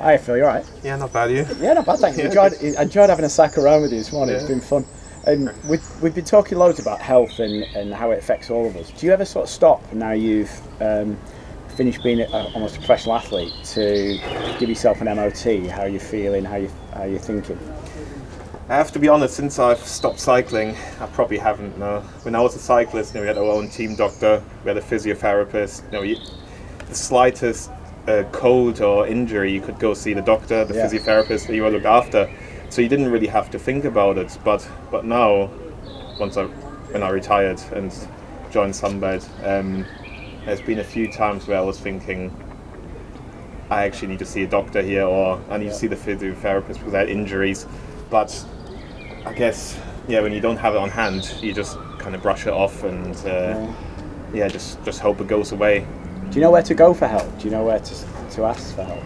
Hi Phil, you alright? Yeah, not bad, you? Yeah, not bad, thanks. I enjoyed having a sack around with you this morning. Yeah. It's been fun. And we've been talking loads about health and how it affects all of us. Do you ever sort of stop now you've finished being almost a professional athlete to give yourself an MOT? How you're feeling? How you're thinking? I have to be honest. Since I've stopped cycling, I probably haven't. No. When I was a cyclist, we had our own team doctor, we had a physiotherapist. The slightest cold or injury, you could go see the doctor, the physiotherapist that you were looked after. So you didn't really have to think about it, but now, when I retired and joined Sunbelt, there's been a few times where I was thinking, I actually need to see a doctor here, or I need to see the physiotherapist because I had injuries. But I guess, when you don't have it on hand, you just kind of brush it off and just hope it goes away. Do you know where to go for help? Do you know where to ask for help?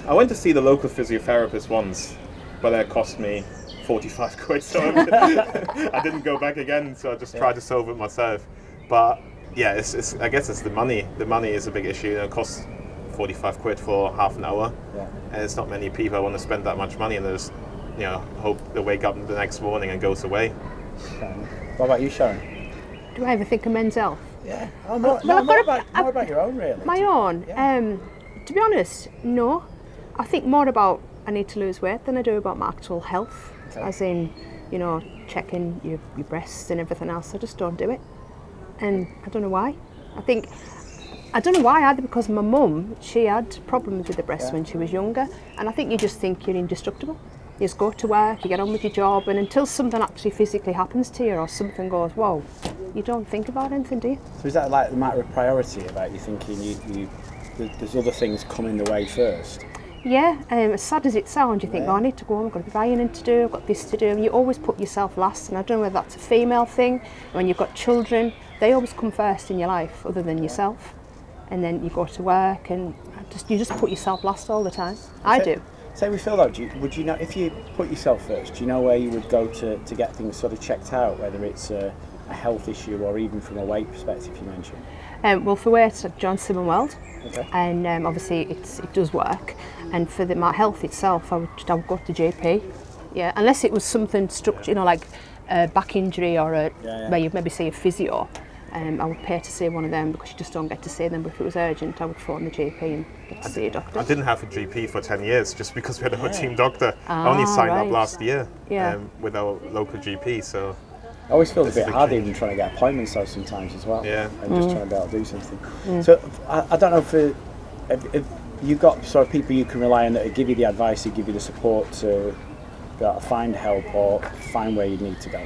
I went to see the local physiotherapist once, but it cost me 45 quid, so I didn't go back again, so I just tried to solve it myself. But it's I guess it's the money. The money is a big issue. It costs 45 quid for half an hour, and it's not many people who want to spend that much money, and they just hope they wake up the next morning and goes away. What about you, Sharon? Do I ever think of men's health? Yeah, more about your own, really. My own? Yeah. To be honest, no. I think more about I need to lose weight than I do about my actual health, as in, checking your breasts and everything else. I just don't do it, and I don't know why. I don't know why either, because my mum, she had problems with the breasts when she was younger, and I think you just think you're indestructible. You just go to work, you get on with your job, and until something actually physically happens to you or something goes, whoa, you don't think about anything, do you? So is that like the matter of priority, about you thinking there's other things coming the way first? Yeah, as sad as it sounds, you think, I need to go home, I've got a bit of ironing to do, I've got this to do, and you always put yourself last, and I don't know whether that's a female thing. When you've got children, they always come first in your life, other than yourself, and then you go to work, and you just put yourself last all the time. I do. Say we feel though, would you know, if you put yourself first, do you know where you would go to get things sort of checked out, whether it's a health issue or even from a weight perspective you mentioned? Well, for weight, John Simon Weld, and obviously it does work. And for my health itself, I would go to GP. Yeah, unless it was something structured, like a back injury or where you maybe see a physio. I would pay to see one of them because you just don't get to see them. But if it was urgent, I would phone the GP and get to see a doctor. I didn't have a GP for 10 years just because we had our team doctor. I only signed up last year with our local GP. So it always feels a bit hard even trying to get appointments though sometimes as well. Yeah. And just trying to be able to do something. So I don't know if you've got sort of people you can rely on that give you the advice, that give you the support to be able to find help or find where you need to go.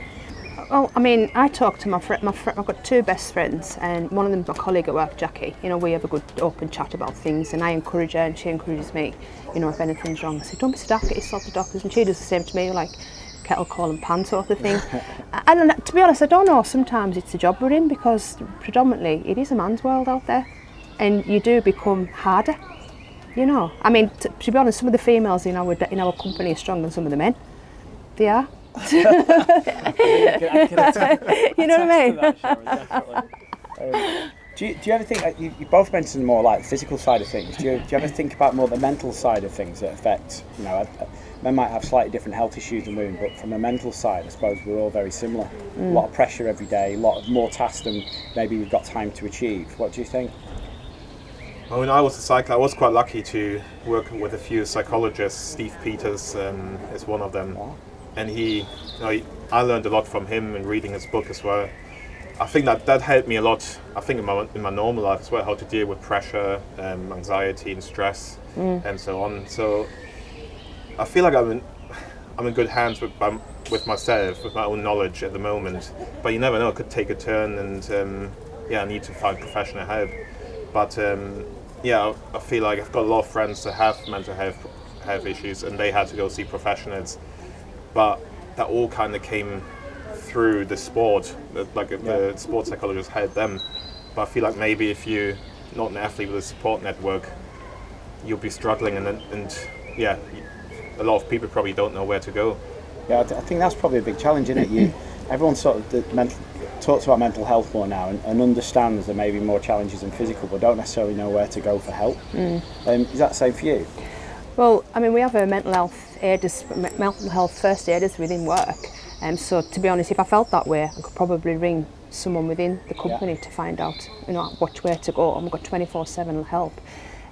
Well, I mean, I talk to my friend. I've got two best friends, and one of them's my colleague at work, Jackie. We have a good open chat about things, and I encourage her, and she encourages me. If anything's wrong, I say, "Don't be so daft, get yourself to doctors," and she does the same to me, like kettle calling pan sort of thing. And to be honest, I don't know. Sometimes it's the job we're in, because predominantly it is a man's world out there, and you do become harder. I mean, to be honest, some of the females in our company are stronger than some of the men. They are. You know what I mean? Do you ever think, you both mentioned more like the physical side of things, do you ever think about more the mental side of things that affect, men might have slightly different health issues than women, but from a mental side, I suppose we're all very similar. A lot of pressure every day, a lot of more tasks than maybe we've got time to achieve. What do you think? Well, when I was a cycler, I was quite lucky to work with a few psychologists. Steve Peters is one of them. Wow. And I learned a lot from him and reading his book as well. I think that helped me a lot. I think in my normal life as well, how to deal with pressure, anxiety and stress, and so on. So I feel like I'm in good hands with myself, with my own knowledge at the moment. But you never know; it could take a turn, and I need to find professional help. But I feel like I've got a lot of friends that have mental health issues, and they had to go see professionals. But that all kind of came through the sport, the sports psychologist helped them. But I feel like maybe if you're not an athlete with a support network, you'll be struggling, and a lot of people probably don't know where to go. Yeah, I think that's probably a big challenge, isn't it? Everyone sort of talks about mental health more now and understands there may be more challenges than physical, but don't necessarily know where to go for help. Is that the same for you? Well, I mean, we have a mental health first aiders within work. So to be honest, if I felt that way, I could probably ring someone within the company to find out, which way to go. And we've got 24/7 help.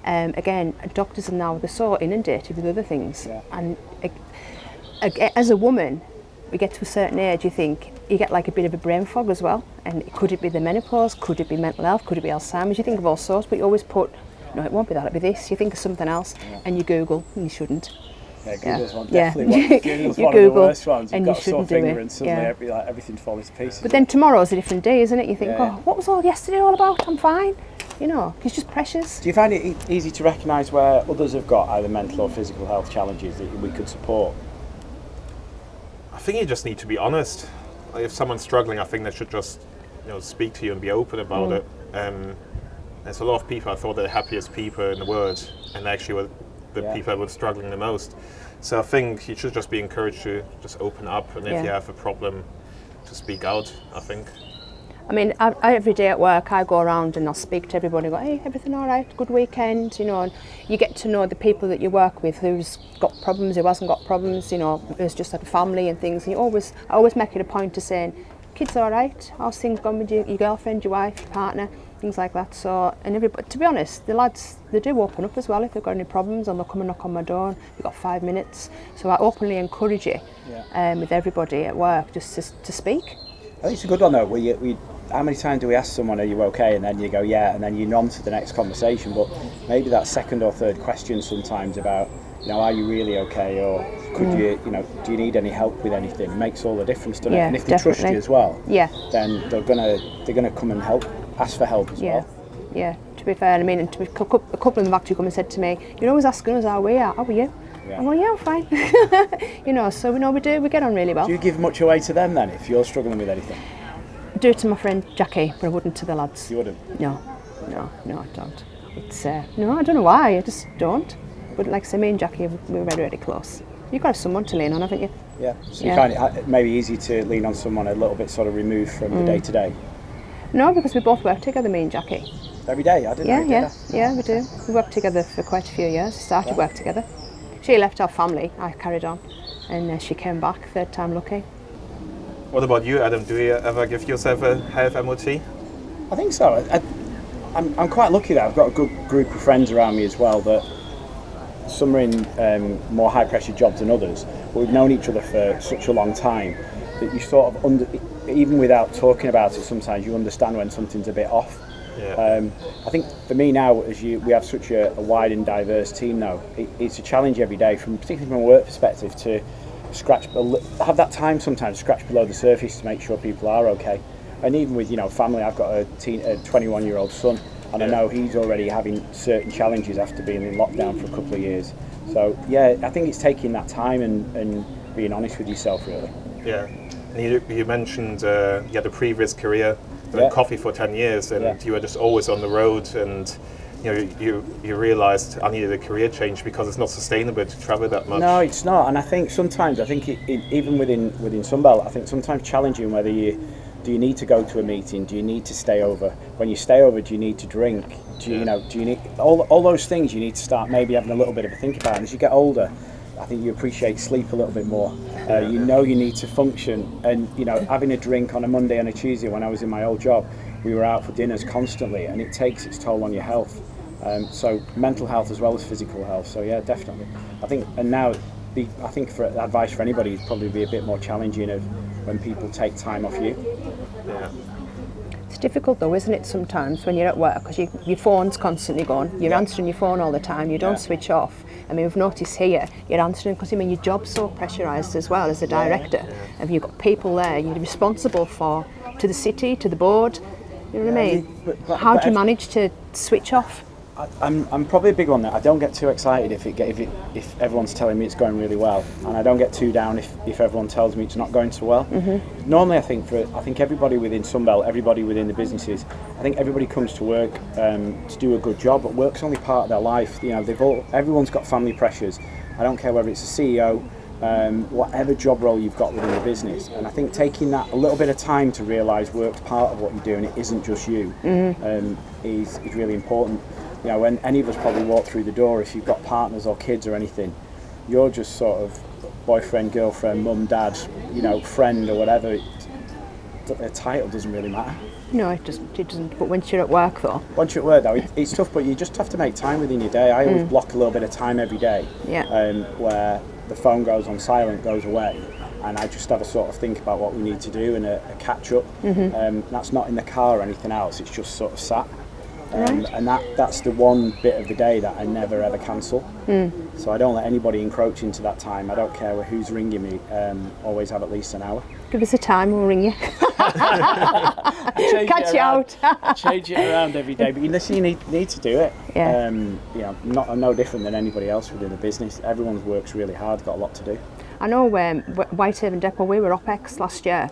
Again, doctors are now, they're so inundated with other things. Yeah. And as a woman, we get to a certain age, you get like a bit of a brain fog as well. And could it be the menopause? Could it be mental health? Could it be Alzheimer's? You think of all sorts, but you always put, no, it won't be that, it'll be this. You think of something else, and you Google, and you shouldn't. Yeah, Google's Yeah. one, definitely Yeah. one. Google's You one of the Google, worst ones. You've and got you a sore shouldn't do finger it. and suddenly Yeah. everything falls to pieces. But then tomorrow's a different day, isn't it? You think, Yeah. oh, what was all yesterday all about? I'm fine. It's just precious. Do you find it easy to recognise where others have got either mental or physical health challenges that we could support? I think you just need to be honest. Like if someone's struggling, I think they should just speak to you and be open about it. There's a lot of people I thought they're the happiest people in the world, and actually were the people that were struggling the most. So I think you should just be encouraged to just open up, and if you have a problem, to speak out, I think. I mean, every day at work, I go around and I'll speak to everybody and go, hey, everything all right? Good weekend? And you get to know the people that you work with, who's got problems, who hasn't got problems, who's just had a family and things. And I always make it a point of saying, kids all right? How's things gone with your girlfriend, your wife, your partner? Things like that. So, and everybody, to be honest, the lads, they do open up as well if they've got any problems, and they'll come and knock on my door. You've got 5 minutes. So I openly encourage you with everybody at work just to speak. I think it's a good one though. How many times do we ask someone, are you okay? And then you go, yeah, and then you on to the next conversation. But maybe that second or third question sometimes about, are you really okay? Or could you, do you need any help with anything? It makes all the difference, doesn't it? And if they trust you as well, then they're gonna come and ask for help as well. Yeah, to be fair, I mean, and a couple of them have actually come and said to me, you're always asking us how we are. How are you? Yeah. I'm like, yeah, I'm fine. So we get on really well. Do you give much away to them then if you're struggling with anything? I do it to my friend Jackie, but I wouldn't to the lads. You wouldn't? No, I don't. It's no, I don't know why. I just don't. But like I say, me and Jackie, we're really close. You've got to have someone to lean on, haven't you? Yeah. So you find it maybe easy to lean on someone a little bit sort of removed from the day to day? No, because we both work together, me and Jackie. Every day? I didn't know you did that. Yeah, we do. We worked together for quite a few years. We started work together. She left our family, I carried on, and she came back, third time lucky. What about you, Adam? Do you ever give yourself a health MOT? I think so. I'm quite lucky that I've got a good group of friends around me as well, that some are in more high pressure jobs than others, but we've known each other for such a long time that you sort of, even without talking about it, sometimes you understand when something's a bit off. Yeah. I think for me now, we have such a wide and diverse team now, it's a challenge every day, particularly from a work perspective, to have that time sometimes to scratch below the surface to make sure people are okay. And even with family, I've got a 21-year-old son, and I know he's already having certain challenges after being in lockdown for a couple of years. So I think it's taking that time and being honest with yourself, really. Yeah. And you mentioned you had a previous career doing coffee for 10 years, and you were just always on the road, and you realised I needed a career change because it's not sustainable to travel that much. No, it's not. And I think sometimes, even within Sunbelt, I think sometimes challenging whether do you need to go to a meeting? Do you need to stay over? When you stay over, do you need to drink? Do you need all those things? You need to start maybe having a little bit of a think about. And as you get older, I think you appreciate sleep a little bit more. You need to function, and having a drink on a Monday and a Tuesday. When I was in my old job, we were out for dinners constantly, and it takes its toll on your health. So mental health as well as physical health. So yeah, definitely. I think, and now I think for advice for anybody, it'd probably be a bit more challenging of when people take time off you. Yeah. It's difficult though, isn't it, sometimes when you're at work, because your phone's constantly going, you're answering your phone all the time, you don't switch off. I mean, we've noticed here, you're answering because your job's so pressurised as well as a director. And you've got people there you're responsible for, to the city, to the board, you know what I mean? How do you manage to switch off? I'm probably a big one that I don't get too excited if everyone's telling me it's going really well, and I don't get too down if everyone tells me it's not going so well. Mm-hmm. Normally, I think everybody within Sunbelt, everybody within the businesses, I think everybody comes to work to do a good job, but work's only part of their life. Everyone's got family pressures. I don't care whether it's a CEO, whatever job role you've got within the business, and I think taking that a little bit of time to realise work's part of what you do and it isn't just you is really important. You know, when any of us probably walk through the door, if you've got partners or kids or anything, you're just sort of boyfriend, girlfriend, mum, dad, you know, friend or whatever. The title doesn't really matter. No, it doesn't. But once you're at work, though. Once you're at work, though, it's tough, but you just have to make time within your day. I always block a little bit of time every day, where the phone goes on silent, goes away, and I just have a sort of think about what we need to do and a catch up. That's not in the car or anything else. It's just sort of sat. And that's the one bit of the day that I never ever cancel. So I don't let anybody encroach into that time. I don't care who's ringing me. Always have at least an hour. Give us a time, we'll ring you. Catch you out. Change it around every day, but you need to do it. Yeah. You know, I'm no different than anybody else within the business. Everyone works really hard, got a lot to do. I know Whitehaven Depot, we were OPEX last year,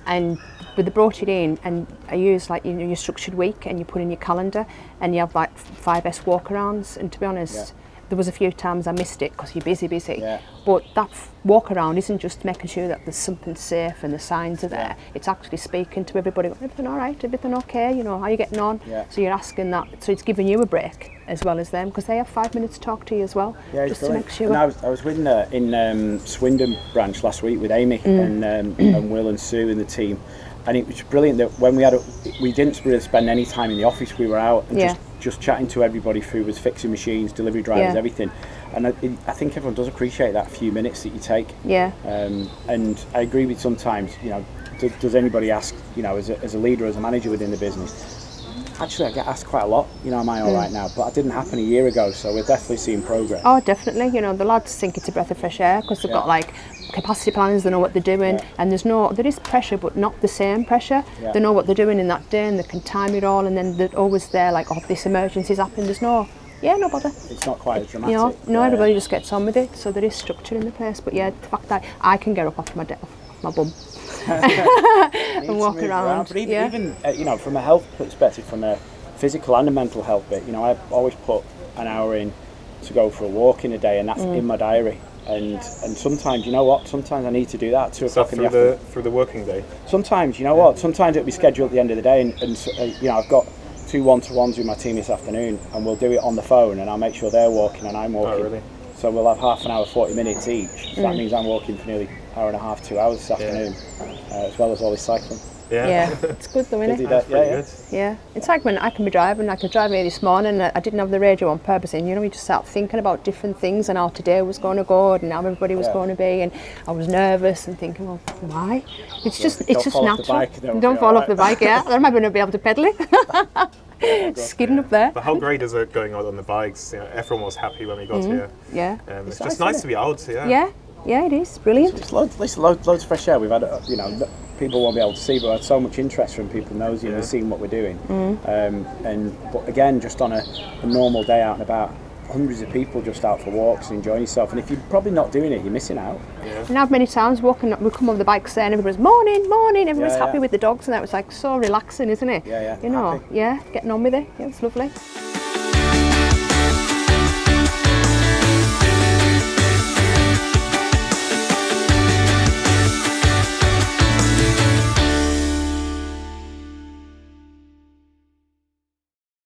and they brought it in, and I used like your structured week, and you put in your calendar, and you have like 5S walkarounds. And to be honest, there was a few times I missed it because you're busy. Yeah. But that walk around isn't just making sure that there's something safe and the signs are there. It's actually speaking to everybody. Everything all right? Everything okay? You know, how are you getting on? Yeah. So you're asking that. So it's giving you a break as well as them, because they have 5 minutes to talk to you as well. Yeah, just to make sure. And I was with in Swindon branch last week with Amy and Will and Sue and the team. And it was brilliant that when we didn't really spend any time in the office. We were out and just chatting to everybody who was fixing machines, delivery drivers, everything. And I think everyone does appreciate that few minutes that you take. Yeah. And I agree with sometimes, you know, does anybody ask, you know, as a leader, as a manager within the business? Actually, I get asked quite a lot, you know, am I all right now? But that didn't happen a year ago, so we're definitely seeing progress. Oh, definitely. You know, the lads think it's a breath of fresh air because they've got like capacity plans, they know what they're doing, and there is pressure, but not the same pressure. They know what they're doing in that day, and they can time it all, and then they're always there like, oh, this emergency's happened, there's no bother. It's not quite as dramatic. You know, everybody just gets on with it, so there is structure in the place. But yeah, the fact that I can get up off my bum and walk around. But even you know, from a health perspective, from a physical and a mental health bit, you know, I always put an hour in to go for a walk in a day, and that's in my diary. And sometimes, you know what, sometimes I need to do that at 2 o'clock in the afternoon. Through the working day? Sometimes, you know what, sometimes it'll be scheduled at the end of the day, and you know, I've got 2 one-to-ones with my team this afternoon, and we'll do it on the phone, and I'll make sure they're walking and I'm walking. Oh, really? So we'll have half an hour, 40 minutes each. So that means I'm walking for nearly hour and a half, 2 hours this afternoon, as well as all this cycling. Yeah, it's good though, isn't it? That's pretty good. Yeah, it's like when I can be driving. I could drive here this morning. I didn't have the radio on purpose, and you know, we just start thinking about different things and how today was going to go and how everybody was going to be, and I was nervous and thinking, well, why? It's just natural. Don't fall off the bike. Yeah, I'm not going to be able to pedal it. Skidding up there. But how great is it going out on the bikes? You know, everyone was happy when we got here. Yeah, it's just nice to be out. Yeah, it is brilliant. It's loads of fresh air. We've had, you know, people won't be able to see, but we've had so much interest from people nosing and seeing what we're doing. But again, just on a normal day out and about, hundreds of people just out for walks and enjoying yourself. And if you're probably not doing it, you're missing out. And how many times we come on the bikes there and everybody's morning, everybody's happy with the dogs, and that was like so relaxing, isn't it? Yeah. You know, happy. getting on with it. Yeah, it's lovely.